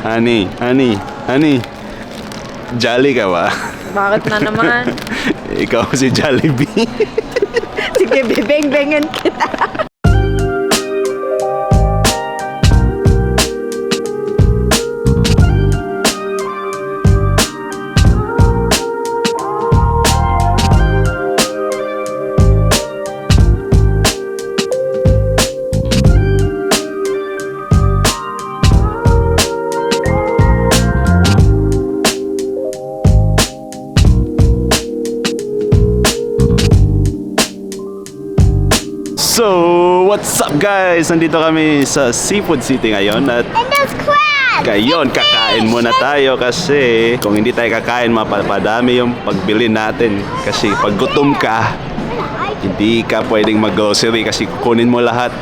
Honey. Jolly ka ba? Bakit na naman? Ikaw si Jollibee. Sige, bibeng-bengan kita. So, what's up guys? Nandito kami sa Seafood City ngayon at And there's crabs! ngayon kakain muna tayo kasi kung hindi tayo kakain mapapadami yung pagbili natin kasi pag gutom ka hindi ka pwedeng mag-grocery kasi kukunin mo lahat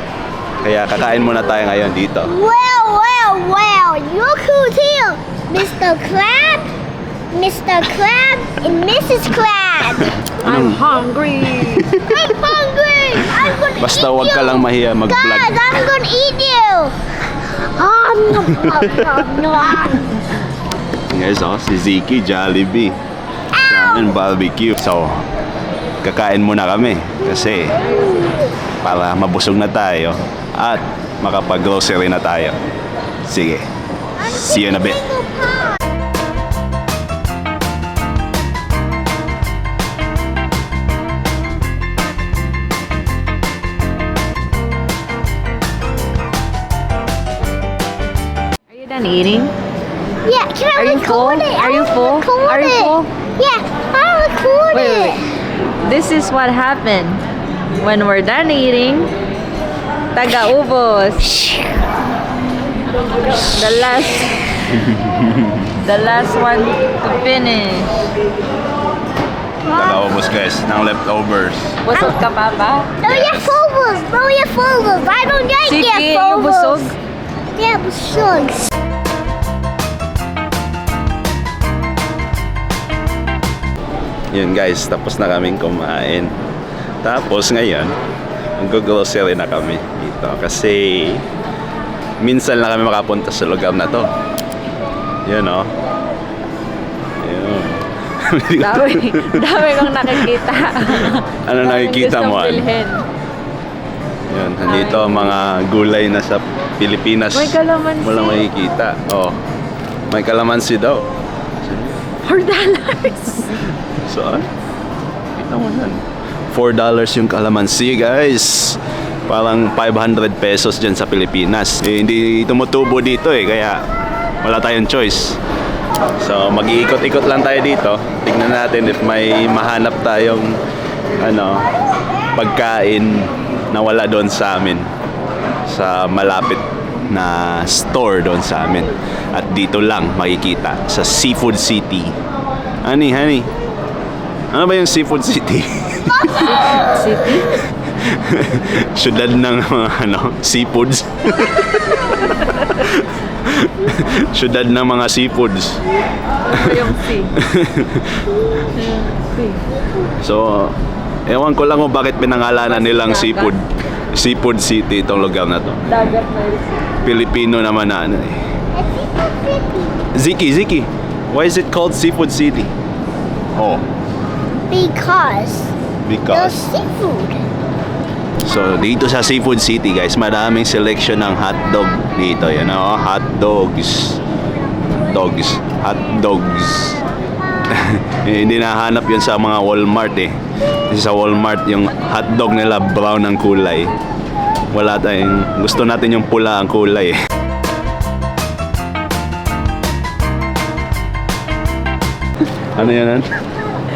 kaya kakain muna tayo ngayon dito. Well, you're cool too, Mr. Crab, and Mrs. Crab. I'm hungry. I'm hungry. I'm gonna Basta eat wag ka you. lang mahiya mag-vlog. Guys, I'm gonna eat you. Guys, si Ziki, Jollibee. Sa amin, barbecue. So, kakain muna kami kasi para mabusog na tayo at makapag-grocery na tayo. Sige, see you in a bit. Are you done eating? Yeah, can I Are you full? record it? Are you I full? wanna record Are you it. full? Yeah, I'll record Wait. it. This is what happened when we're done eating. Taga-ubos. The last one to finish. Nakaubos guys ng leftovers. Busog ka pa ba? No, yeah, phobos. No, yeah, phobos. I don't like Sige, yeah, yung phobos. busog. Yeah, busog. Yun guys, tapos na kaming kumain. Tapos ngayon, mag-grocery na kami dito kasi minsan lang kami makapunta sa lugar na to. Yun o. Yun. Dami kong nakikita. Ano nakikita mo? Gustong bilhin. Yun, nandito ang mga gulay na sa Pilipinas. May kalamansi. Walang makikita. Oh, may kalamansi daw. $4. Saan? Kita mo yan. $4 yung kalamansi, guys. Parang 500 pesos dyan sa Pilipinas. Eh, hindi tumutubo dito eh, kaya wala tayong choice. So, mag-iikot-ikot lang tayo dito. Tingnan natin if may mahanap tayong pagkain na wala doon sa amin. Sa malapit na store doon sa amin. At dito lang makikita sa Seafood City. Honey. Ano ba yung Seafood City? City? Syudad ng mga seafoods. Syudad ng mga seafoods. Ano yung sea? So, ewan ko lang kung bakit pinangalanan nilang seafood. Seafood City itong lugar na to. Dagat na yung sea. Pilipino naman na ano eh. Ziki, why is it called Seafood City? Oh, Because there's because seafood. so dito sa Seafood City guys, maraming selection ng hotdog dito, hotdogs. Hindi nahanap yun sa mga Walmart eh. Kasi sa Walmart yung hotdog nila brown ang kulay. Wala tayong, gusto natin yung pula ang kulay eh. Ano yan?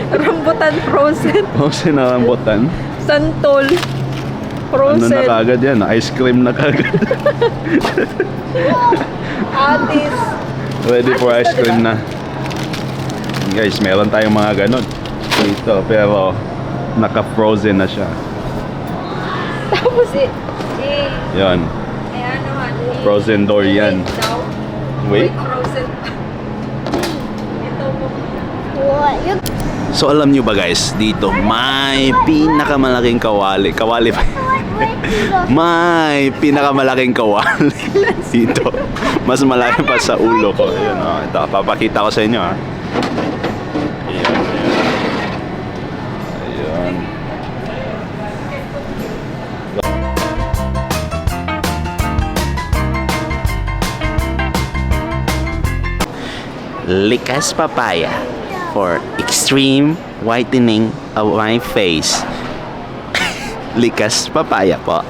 Rambutan frozen. Frozen na rambutan. Santol. Ano Frozen. na kagad yan? Ice cream na kagad. Atis. Ready for ice cream na. Guys, meron tayong mga ganon dito, pero naka-frozen na siya. Tapos Yon, frozen durian. Wait. Frozen. Ito po. What? So alam nyo ba guys, dito may pinakamalaking kawali. Kawali ba? May pinakamalaking kawali dito. Mas malaki pa sa ulo ko. Ayun, oh. Ito, papakita ko sa inyo, ha. Ayan, ayan. Ayan. Likas papaya for extreme whitening of my face. Likas papaya po.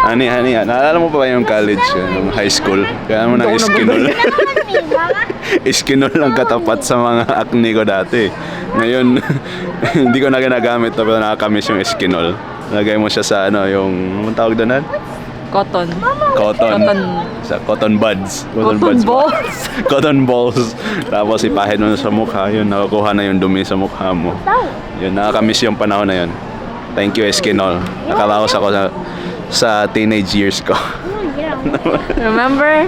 Honey, naalala mo pa ba yung college, yung high school? Kaya mo ng Eskinol. Eskinol lang katapat sa mga acne ko dati. Ngayon, hindi ko na ginagamit pero nakakamiss yung Eskinol. Lagay mo siya sa ano, yung, anong tawag doon? Cotton. Cotton. Sa cotton buds. Cotton balls. Cotton balls. Tapos ipahid mo sa mukha. Yun, nakukuha na yung dumi sa mukha mo. Yun, nakakamiss yung panahon na yun. Thank you, Eskinol. Nakalaos ako sa teenage years ko. Remember?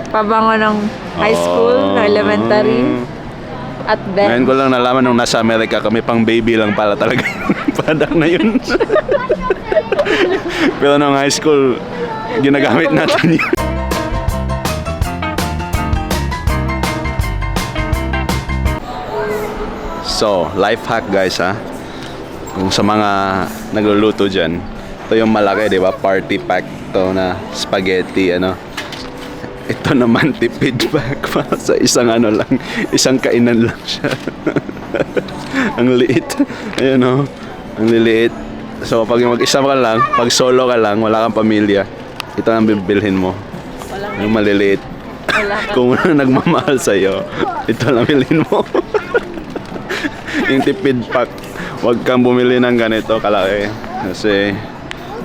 Pabango ng high school, na elementary, at Ngayon then. ko lang nalaman nung nasa Amerika kami, pang baby lang pala talaga yung product na yun. Pero nung high school, ginagamit natin yun. So, life hack guys, ha. Kung sa mga nagluluto dyan, ito yung malaki, di ba? Party pack to na spaghetti, ano. Ito naman tipid pack para sa isang ano lang, isang kainan lang siya. Ang liit. Ayun, oh. Ang liliit. So pag mag-isa ka lang, pag solo ka lang, wala kang pamilya, ito ang bibilhin mo. Yung maliliit. Kung nagmamahal sa'yo, ito lang bilhin mo. Yung tipid pack. Huwag kang bumili ng ganito kalaki. Kasi,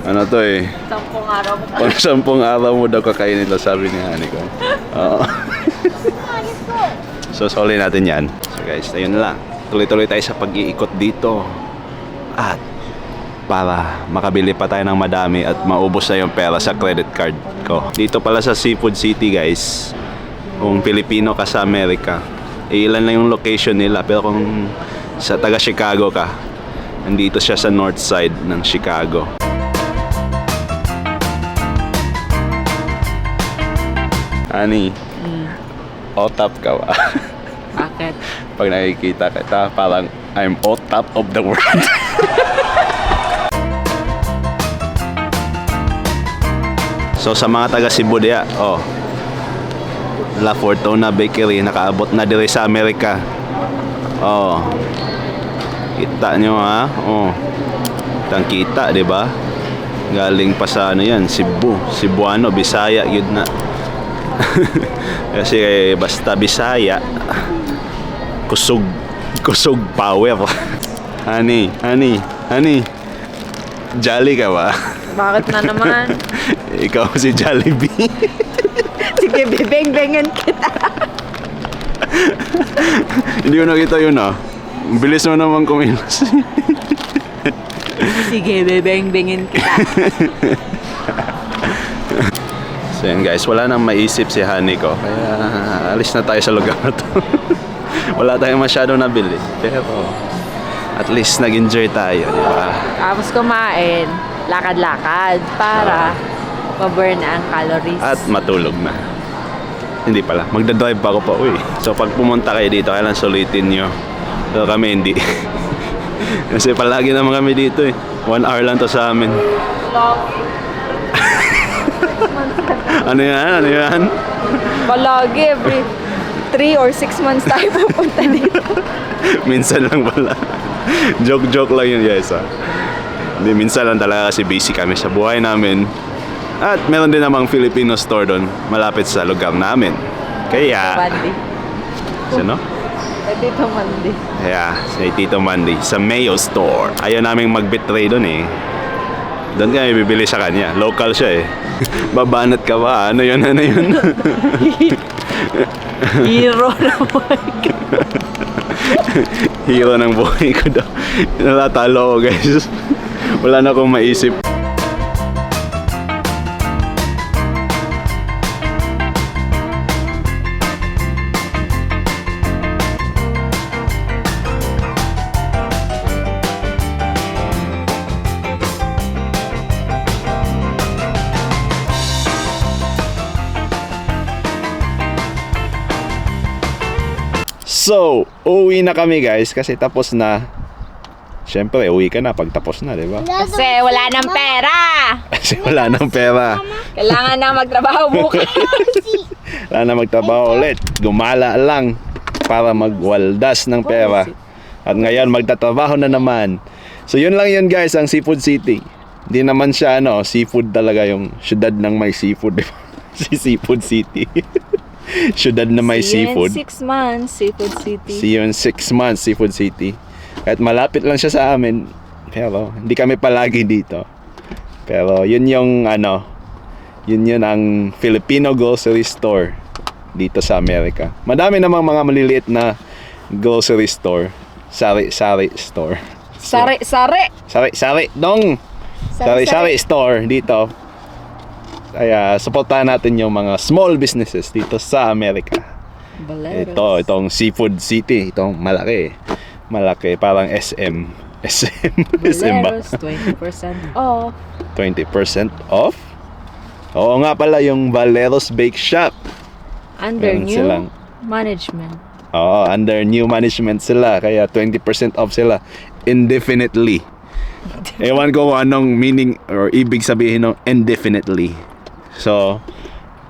ano to eh. 10 araw mo. Pang 10 araw mo daw kakainin ito, sabi ni Honey ko. Oo. So, soli natin yan. So guys, ayun lang. Tuloy-tuloy tayo sa pag-iikot dito. At para makabili pa tayo ng madami at maubos na yung pera sa credit card ko. Dito pala sa Seafood City guys, kung Pilipino ka sa Amerika, ilan lang yung location nila. Pero kung sa taga Chicago ka, nandito siya sa north side ng Chicago. Honey, otap ka ba? Bakit? Pag nakikita kita, parang I'm on top of the world. So sa mga taga Cebu diya, oh, La Fortuna Bakery, nakaabot na dire sa Amerika. Oh, kita nyo ha? Oh, kitang kita, di ba? Galing pa sa ano yan, Cebu, Cebuano, Bisaya, yun na. Kasi basta Bisaya, kusog power. Honey, jolly ka ba? Bakit na naman? Ikaw si Jollibee. Sige, bibeng-bengan kita. Hindi ko nakita yun ah. Bilis mo naman kumilos. Sige, bibeng-bengan kita. So yan guys, wala nang maisip si Honey ko. Kaya alis na tayo sa lugar na to. Wala tayong masyado nabili. Pero at least nag-enjoy tayo, di ba? Tapos kumain, lakad-lakad para ma-burn ang calories. At matulog na. Hindi pala, magdadrive pa ako pa uwi. So pag pumunta kayo dito, kailan sulitin nyo. Pero kami hindi. Kasi palagi naman kami dito eh. 1 hour lang to sa amin. Ano yan? Palagi, every 3 or 6 months tayo pupunta dito. Minsan lang pala. Joke lang yun guys ha. Hindi, minsan lang talaga kasi busy kami sa buhay namin. At meron din namang Filipino store doon malapit sa lugar namin. Kaya Mandy. sino? Dito Mandy. Kaya si Tito Mandy sa Mayo Store. Ayaw naming mag-betray doon eh. Doon kami bibili sa kanya. Local siya eh. Babanat ka ba? Ano yun? Hero na buhay ko. Hero ng buhay ko daw. Natatalo ako guys. Wala na akong maisip. So, uwi na kami guys kasi tapos na. Siyempre, uwi ka na pag tapos na, di ba? Kasi wala nang pera. Kasi wala nang pera. Kailangan na magtrabaho bukas. Wala na magtrabaho ulit. Gumala lang para magwaldas ng pera. At ngayon, magtatrabaho na naman. So, yun lang yun guys, ang Seafood City. Hindi naman siya, seafood talaga yung syudad ng may seafood. Di ba? Si Seafood City. Syudad na may seafood. See you in 6 months, Seafood City. See you in 6 months, Seafood City. Kahit malapit lang siya sa amin, pero hindi kami palagi dito. Pero yun yung yun ang Filipino grocery store dito sa Amerika. Madami namang mga maliliit na grocery store. Sari-sari store. Sari-sari. Sari-sari dong. Sari-sari store dito. Kaya supportahan natin yung mga small businesses dito sa Amerika. Boleros. Itong Seafood City, itong malaki. Malaki, parang SM. SM ba? Boleros, 20% off. 20% off? Oo nga pala, yung Valeros Bake Shop. Under Meron new silang- management. Oo, under new management sila. Kaya 20% off sila. Indefinitely. Ewan ko kung anong meaning or ibig sabihin ng indefinitely. So,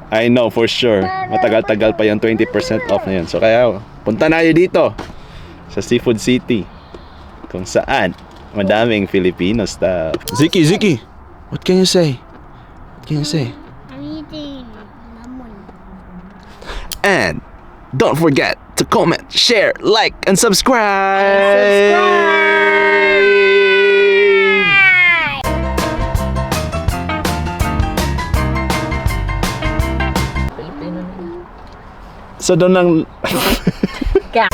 I know for sure, matagal-tagal pa yung 20% off na yun. So kaya, punta na kayo dito sa Seafood City, kung saan madaming Filipino stuff. Ziki, what can you say? What can you say? I'm eating lemon. And don't forget to comment, share, like, and subscribe. Filipino nila. So doon lang Ka.